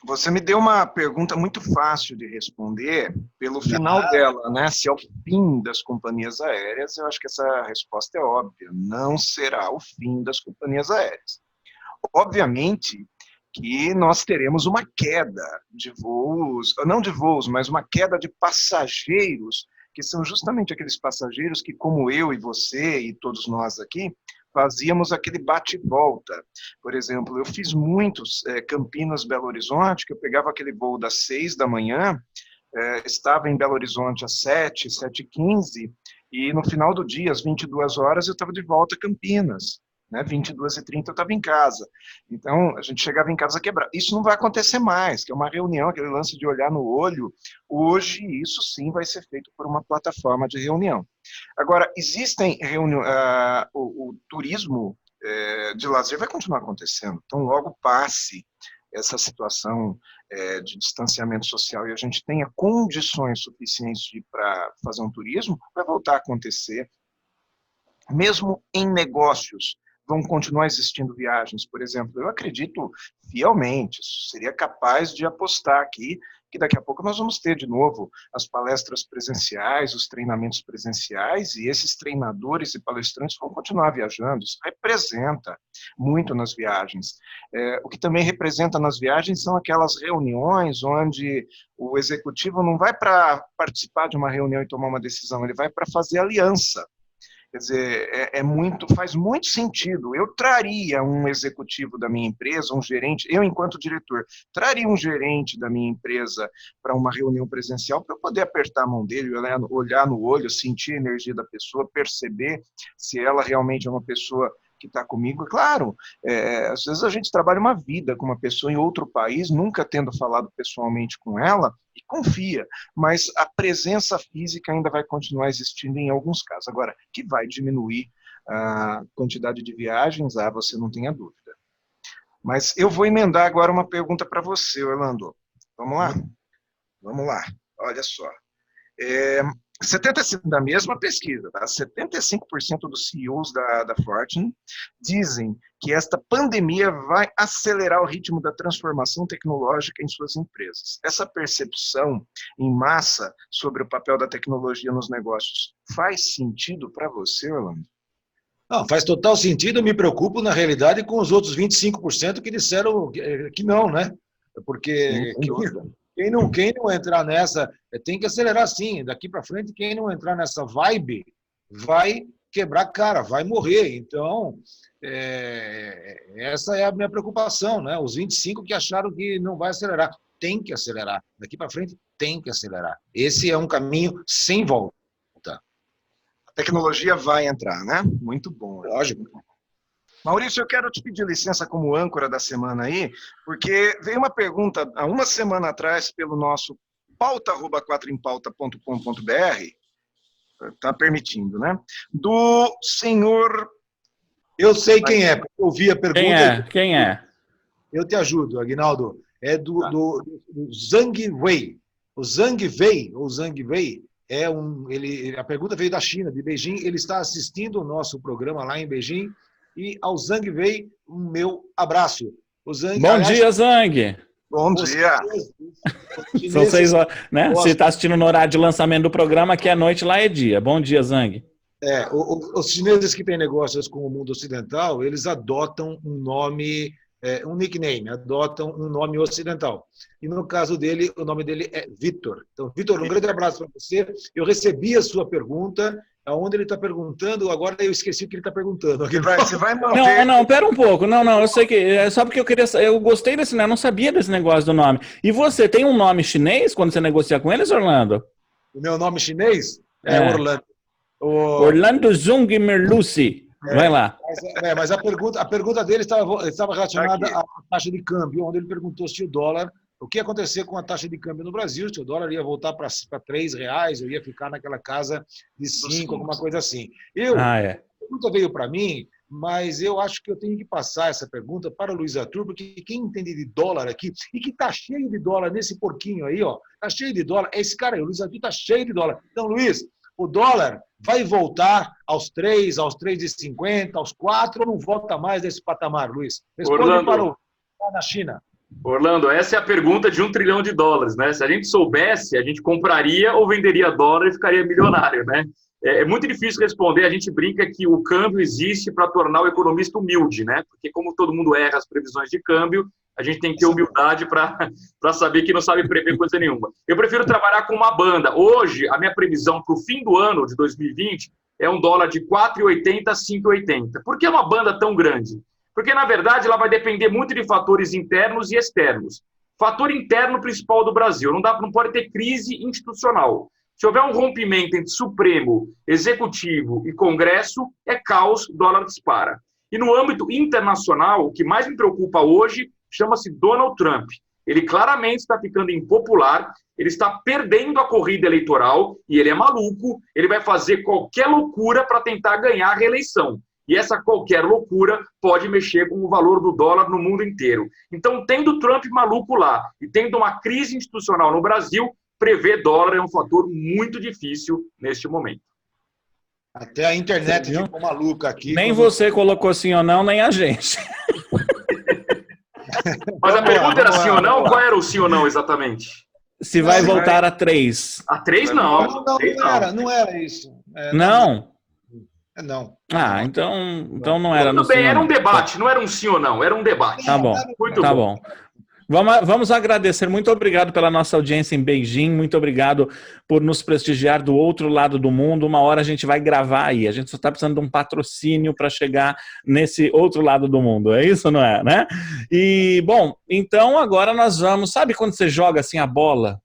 Você me deu uma pergunta muito fácil de responder pelo final dela, né? Se é o fim das companhias aéreas, eu acho que essa resposta é óbvia. Não será o fim das companhias aéreas. Obviamente que nós teremos uma queda de voos, não de voos, mas uma queda de passageiros, que são justamente aqueles passageiros que, como eu e você e todos nós aqui, fazíamos aquele bate-volta. Por exemplo, eu fiz muitos Campinas-Belo Horizonte, que eu pegava aquele voo das 6 da manhã, estava em Belo Horizonte às 7, 7h15, e no final do dia, às 22 horas, eu estava de volta a Campinas. Né? 22h30 eu estava em casa. Então, a gente chegava em casa quebrado. Isso não vai acontecer mais, que é uma reunião, aquele lance de olhar no olho. Hoje, isso sim vai ser feito por uma plataforma de reunião. Agora, existem o turismo de lazer vai continuar acontecendo. Então, logo passe essa situação de distanciamento social e a gente tenha condições suficientes para fazer um turismo, vai voltar a acontecer. Mesmo em negócios, vão continuar existindo viagens, por exemplo. Eu acredito fielmente, seria capaz de apostar aqui, que daqui a pouco nós vamos ter de novo as palestras presenciais, os treinamentos presenciais, e esses treinadores e palestrantes vão continuar viajando. Isso representa muito nas viagens. O que também representa nas viagens são aquelas reuniões onde o executivo não vai para participar de uma reunião e tomar uma decisão, ele vai para fazer aliança. Quer dizer, faz muito sentido. Eu traria um executivo da minha empresa, um gerente, eu enquanto diretor, traria um gerente da minha empresa para uma reunião presencial para eu poder apertar a mão dele, olhar no olho, sentir a energia da pessoa, perceber se ela realmente é uma pessoa que está comigo. Claro, às vezes a gente trabalha uma vida com uma pessoa em outro país, nunca tendo falado pessoalmente com ela, e confia, mas a presença física ainda vai continuar existindo em alguns casos. Agora, que vai diminuir a quantidade de viagens, você não tenha dúvida. Mas eu vou emendar agora uma pergunta para você, Orlando. Vamos lá? Vamos lá, olha só. 75% da mesma pesquisa, tá? 75% dos CEOs da Fortune dizem que esta pandemia vai acelerar o ritmo da transformação tecnológica em suas empresas. Essa percepção em massa sobre o papel da tecnologia nos negócios faz sentido para você, Orlando? Não, faz total sentido. Eu me preocupo, na realidade, com os outros 25% que disseram que não, né? Porque quem não entrar nessa, tem que acelerar sim. Daqui para frente, quem não entrar nessa vibe vai quebrar cara, vai morrer. Então, essa é a minha preocupação, né? Os 25 que acharam que não vai acelerar, tem que acelerar. Daqui para frente, tem que acelerar. Esse é um caminho sem volta. A tecnologia vai entrar, né? Muito bom. Lógico. Maurício, eu quero te pedir licença como âncora da semana aí, porque veio uma pergunta há uma semana atrás pelo nosso pauta@quatroempauta.com.br, está permitindo, né? Do senhor... Eu sei quem é, porque eu ouvi a pergunta. Quem é? Eu te ajudo, Aguinaldo. É do Zhang Wei. O Zhang Wei, ou Zhang Wei, a pergunta veio da China, de Beijing. Ele está assistindo o nosso programa lá em Beijing. E ao Zhang Wei, um meu abraço. Bom dia, Zhang. Bom dia. São 6 horas, né? Você está assistindo no horário de lançamento do programa, que é noite, lá é dia. Bom dia, Zhang. Os chineses que têm negócios com o mundo ocidental, eles adotam um nome, um nickname, adotam um nome ocidental. E no caso dele, o nome dele é Vitor. Então, Vitor, um grande abraço para você. Eu recebi a sua pergunta. Aonde ele está perguntando, agora eu esqueci o que ele está perguntando. Você vai manter... Não, pera um pouco. Não, eu sei que... É só porque eu gostei desse, né? Eu não sabia desse negócio do nome. E você tem um nome chinês quando você negocia com eles, Orlando? O meu nome chinês é Orlando. Orlando Zung Merluci. Vai lá. Mas a pergunta dele estava relacionada à taxa de câmbio, onde ele perguntou se o dólar... O que ia acontecer com a taxa de câmbio no Brasil, se o dólar ia voltar para R$3, eu ia ficar naquela casa de 5, alguma coisa assim. A pergunta veio para mim, mas eu acho que eu tenho que passar essa pergunta para o Luiz Arthur, porque quem entende de dólar aqui, e que está cheio de dólar nesse porquinho aí, está cheio de dólar, esse cara aí, o Luiz Arthur está cheio de dólar. Então, Luiz, o dólar vai voltar aos 3, aos 3,50, aos 4, ou não volta mais nesse patamar, Luiz? Responde para o na China. Orlando, essa é a pergunta de $1 trilhão, né? Se a gente soubesse, a gente compraria ou venderia dólar e ficaria milionário, né? É muito difícil responder. A gente brinca que o câmbio existe para tornar o economista humilde, né? Porque como todo mundo erra as previsões de câmbio, a gente tem que ter humildade para saber que não sabe prever coisa nenhuma. Eu prefiro trabalhar com uma banda. Hoje, a minha previsão para o fim do ano de 2020 é um dólar de 4,80 a 5,80. Por que uma banda tão grande? Porque, na verdade, ela vai depender muito de fatores internos e externos. Fator interno principal do Brasil, não pode ter crise institucional. Se houver um rompimento entre Supremo, Executivo e Congresso, é caos, dólar dispara. E no âmbito internacional, o que mais me preocupa hoje chama-se Donald Trump. Ele claramente está ficando impopular, ele está perdendo a corrida eleitoral e ele é maluco, ele vai fazer qualquer loucura para tentar ganhar a reeleição. E essa qualquer loucura pode mexer com o valor do dólar no mundo inteiro. Então, tendo Trump maluco lá e tendo uma crise institucional no Brasil, prever dólar é um fator muito difícil neste momento. Até a internet ficou maluca aqui. Nem você colocou sim ou não, nem a gente. Mas a pergunta era sim ou não? Qual era o sim ou não exatamente? Se vai voltar a 3. A 3 não. Não era isso. Não? Não. Ah, então não era no Tudo bem, sim era ou um não. debate, não era um sim ou não, era um debate. Tá bom, Muito tá bom. bom. Vamos agradecer. Muito obrigado pela nossa audiência em Beijing. Muito obrigado por nos prestigiar do outro lado do mundo. Uma hora a gente vai gravar aí. A gente só está precisando de um patrocínio para chegar nesse outro lado do mundo. É isso, não é? Né? E, bom, então agora nós vamos... Sabe quando você joga assim a bola?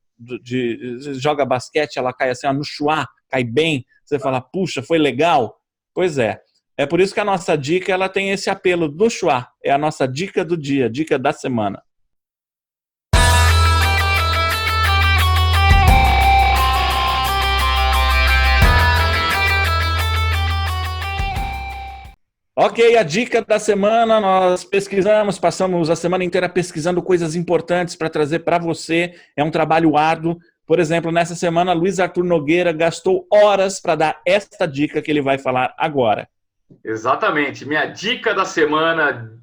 Joga basquete, ela cai assim, no chuá, cai bem. Você fala, puxa, foi legal? Pois é. É por isso que a nossa dica ela tem esse apelo do chuá. É a nossa dica do dia, dica da semana. Ok, a dica da semana, nós pesquisamos, passamos a semana inteira pesquisando coisas importantes para trazer para você. É um trabalho árduo. Por exemplo, nessa semana, Luiz Arthur Nogueira gastou horas para dar esta dica que ele vai falar agora. Exatamente. Minha dica da semana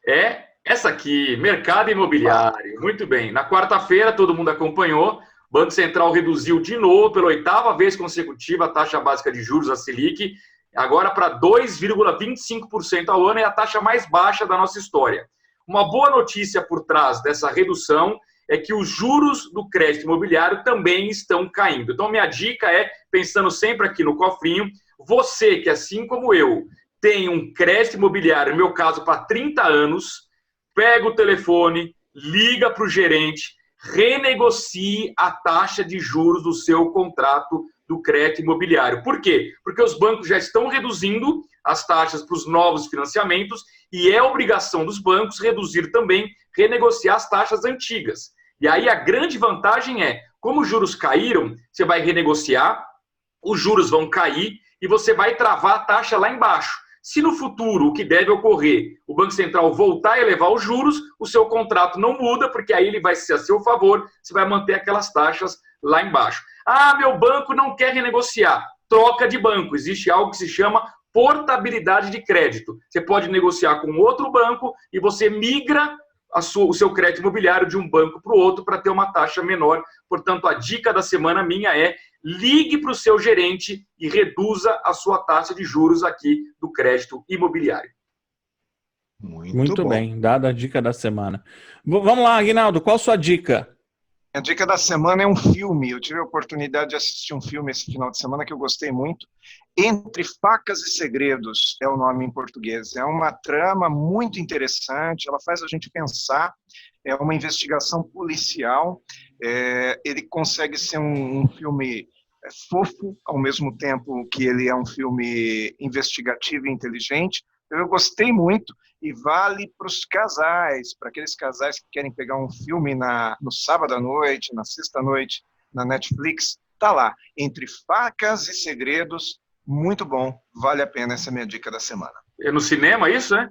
é essa aqui, mercado imobiliário. Muito bem. Na quarta-feira, todo mundo acompanhou, o Banco Central reduziu de novo, pela 8ª vez consecutiva, a taxa básica de juros, a Selic, agora para 2,25% ao ano, é a taxa mais baixa da nossa história. Uma boa notícia por trás dessa redução é que os juros do crédito imobiliário também estão caindo. Então, minha dica é, pensando sempre aqui no cofrinho, você que, assim como eu, tem um crédito imobiliário, no meu caso, para 30 anos, pega o telefone, liga para o gerente, renegocie a taxa de juros do seu contrato do crédito imobiliário. Por quê? Porque os bancos já estão reduzindo as taxas para os novos financiamentos e é obrigação dos bancos reduzir também, renegociar as taxas antigas. E aí a grande vantagem é, como os juros caíram, você vai renegociar, os juros vão cair e você vai travar a taxa lá embaixo. Se no futuro o que deve ocorrer, o Banco Central voltar a elevar os juros, o seu contrato não muda, porque aí ele vai ser a seu favor, você vai manter aquelas taxas lá embaixo. Ah, meu banco não quer renegociar. Troca de banco. Existe algo que se chama portabilidade de crédito. Você pode negociar com outro banco e você migra o seu crédito imobiliário de um banco para o outro para ter uma taxa menor. Portanto, a dica da semana minha é ligue para o seu gerente e reduza a sua taxa de juros aqui do crédito imobiliário. Muito bem, dada a dica da semana. Vamos lá, Aguinaldo, qual a sua dica? A dica da semana é um filme. Eu tive a oportunidade de assistir um filme esse final de semana que eu gostei muito. Entre Facas e Segredos é o nome em português. É uma trama muito interessante, ela faz a gente pensar. É uma investigação policial. Ele consegue ser um filme fofo, ao mesmo tempo que ele é um filme investigativo e inteligente. Eu gostei muito e vale para os casais, para aqueles casais que querem pegar um filme no sábado à noite, na sexta à noite, na Netflix. Tá lá, Entre Facas e Segredos, muito bom, vale a pena, essa é a minha dica da semana. É no cinema isso, né?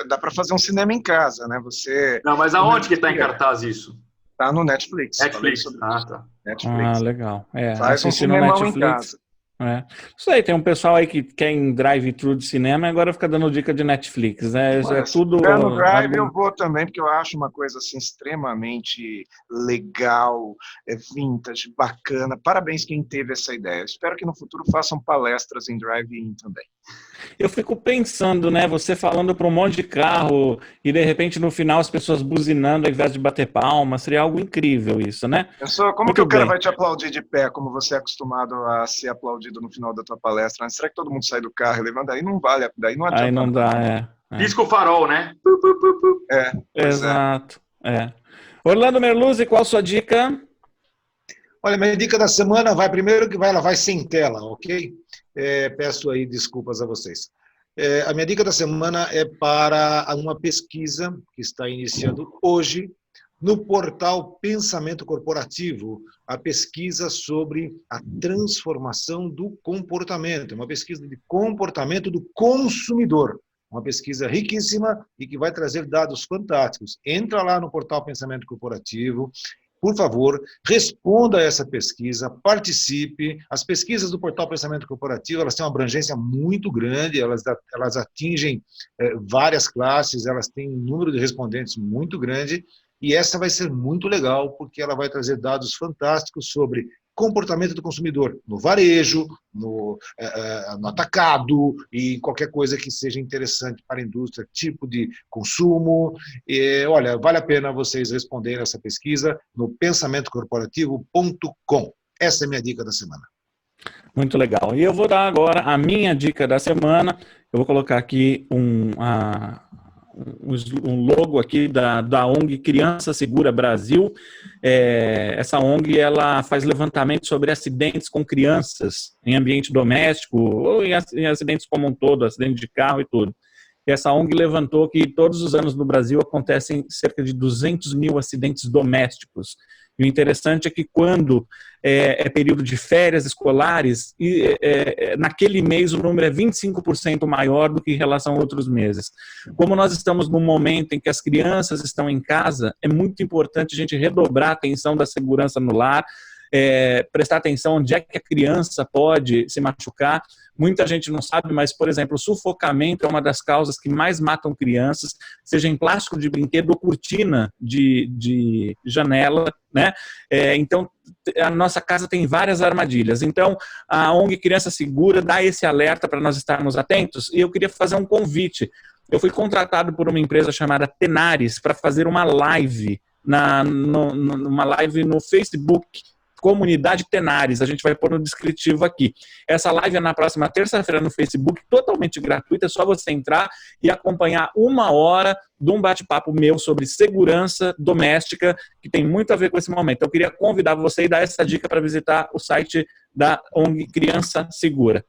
Dá para fazer um cinema em casa, né? Não, mas aonde que está em cartaz isso? Tá no Netflix. Netflix, tá. Netflix. Legal. Faz um cinemão em casa. Isso aí, tem um pessoal aí que quer em drive-thru de cinema e agora fica dando dica de Netflix, né? É tudo... No drive eu vou também, porque eu acho uma coisa assim extremamente legal, vintage, bacana. Parabéns quem teve essa ideia. Espero que no futuro façam palestras em drive-in também. Eu fico pensando, né? Você falando para um monte de carro e de repente no final as pessoas buzinando ao invés de bater palma, seria algo incrível isso, né? Como que o cara vai te aplaudir de pé, como você é acostumado a ser aplaudido no final da tua palestra? Será que todo mundo sai do carro e levanta? Aí não vale, daí não adianta. Aí não dá, Pisca o farol, né? Exato. Orlando Merluzzi, qual a sua dica? Olha, minha dica da semana ela vai sem tela, ok? Peço aí desculpas a vocês. A minha dica da semana é para uma pesquisa que está iniciando hoje No portal Pensamento Corporativo, a pesquisa sobre a transformação do comportamento, uma pesquisa de comportamento do consumidor, uma pesquisa riquíssima e que vai trazer dados fantásticos. Entra lá no portal Pensamento Corporativo, por favor, responda a essa pesquisa, participe. As pesquisas do portal Pensamento Corporativo, elas têm uma abrangência muito grande, elas atingem várias classes, elas têm um número de respondentes muito grande, e essa vai ser muito legal, porque ela vai trazer dados fantásticos sobre comportamento do consumidor no varejo, no atacado e qualquer coisa que seja interessante para a indústria, tipo de consumo. Olha, vale a pena vocês responderem essa pesquisa no pensamentocorporativo.com. Essa é a minha dica da semana. Muito legal. E eu vou dar agora a minha dica da semana. Eu vou colocar aqui um logo aqui da ONG Criança Segura Brasil. Essa ONG, ela faz levantamento sobre acidentes com crianças em ambiente doméstico ou em acidentes como um todo, acidente de carro e tudo. E essa ONG levantou que todos os anos no Brasil acontecem cerca de 200 mil acidentes domésticos. E o interessante é que quando é período de férias escolares, naquele mês o número é 25% maior do que em relação a outros meses. Como nós estamos num momento em que as crianças estão em casa, é muito importante a gente redobrar a atenção da segurança no lar, prestar atenção onde é que a criança pode se machucar. Muita gente não sabe, mas, por exemplo, o sufocamento é uma das causas que mais matam crianças, seja em plástico de brinquedo ou cortina de janela, né? Então, a nossa casa tem várias armadilhas. Então, a ONG Criança Segura dá esse alerta para nós estarmos atentos, e eu queria fazer um convite. Eu fui contratado por uma empresa chamada Tenares para fazer uma live, numa live no Facebook, Comunidade Tenares, a gente vai pôr no descritivo aqui. Essa live é na próxima terça-feira no Facebook, totalmente gratuita, é só você entrar e acompanhar 1 hora de um bate-papo meu sobre segurança doméstica, que tem muito a ver com esse momento. Eu queria convidar você e dar essa dica para visitar o site da ONG Criança Segura.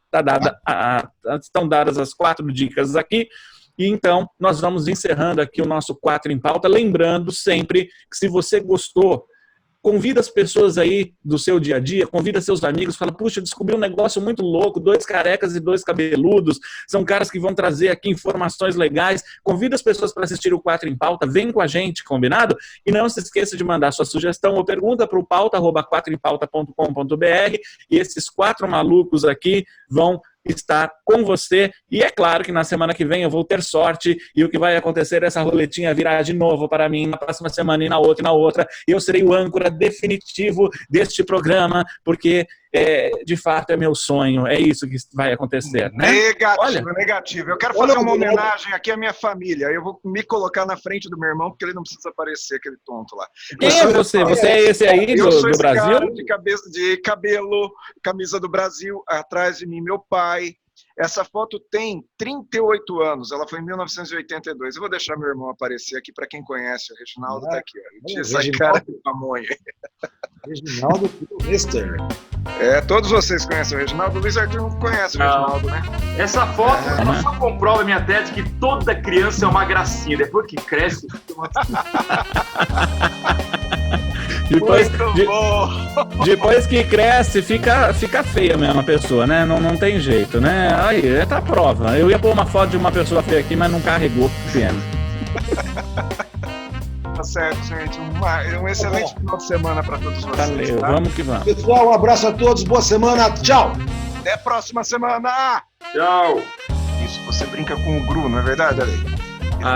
Estão dadas as 4 dicas aqui. E então, nós vamos encerrando aqui o nosso 4 em Pauta, lembrando sempre que se você gostou, convida as pessoas aí do seu dia a dia, convida seus amigos, fala, puxa, eu descobri um negócio muito louco, 2 carecas e 2 cabeludos, são caras que vão trazer aqui informações legais, convida as pessoas para assistir o 4 em Pauta, vem com a gente, combinado? E não se esqueça de mandar sua sugestão ou pergunta para o pauta@4empauta.com.br, e esses 4 malucos aqui vão estar com você, e é claro que na semana que vem eu vou ter sorte, e o que vai acontecer é essa roletinha virar de novo para mim na próxima semana e na outra, e eu serei o âncora definitivo deste programa, porque de fato é meu sonho, é isso que vai acontecer, né? Negativo. Eu quero fazer uma homenagem aqui à minha família, eu vou me colocar na frente do meu irmão, porque ele não precisa aparecer, aquele tonto lá. Quem é você? Você é esse aí do Brasil? Cara de cabelo, camisa do Brasil, atrás de mim meu pai. Essa foto tem 38 anos, ela foi em 1982. Eu vou deixar meu irmão aparecer aqui, para quem conhece, o Reginaldo está aqui. Essa cara de pamonha. Reginaldo Mister. Todos vocês conhecem o Reginaldo. O Luiz Arthur não conhece o Reginaldo, né? Essa foto ela só comprova a minha tese de que toda criança é uma gracinha. Depois que cresce... Depois que cresce, fica feia mesmo a pessoa, né? Não tem jeito, né? Aí, tá a prova. Eu ia pôr uma foto de uma pessoa feia aqui, mas não carregou. Pena. Tá certo, gente. Um excelente final de semana para todos vocês. Valeu, tá? Vamos que vamos. Pessoal, um abraço a todos, boa semana, tchau! Até a próxima semana! Tchau! Isso, você brinca com o Gru, não é verdade, Ale?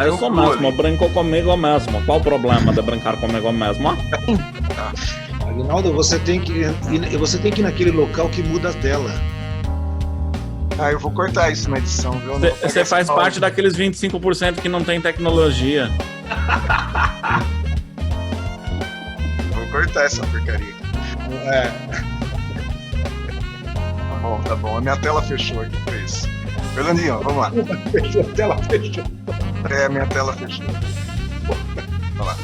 Eu sou mesmo, brinco comigo mesmo. Qual o problema de brincar comigo mesmo? Aguinaldo, você tem que ir naquele local que muda a tela. Eu vou cortar isso na edição, viu? Você faz parte daqueles 25% que não tem tecnologia. Vou cortar essa porcaria. Tá bom. A minha tela fechou aqui pra isso. Fernandinho, vamos lá. A tela fechou. Minha tela fechou. Vamos lá.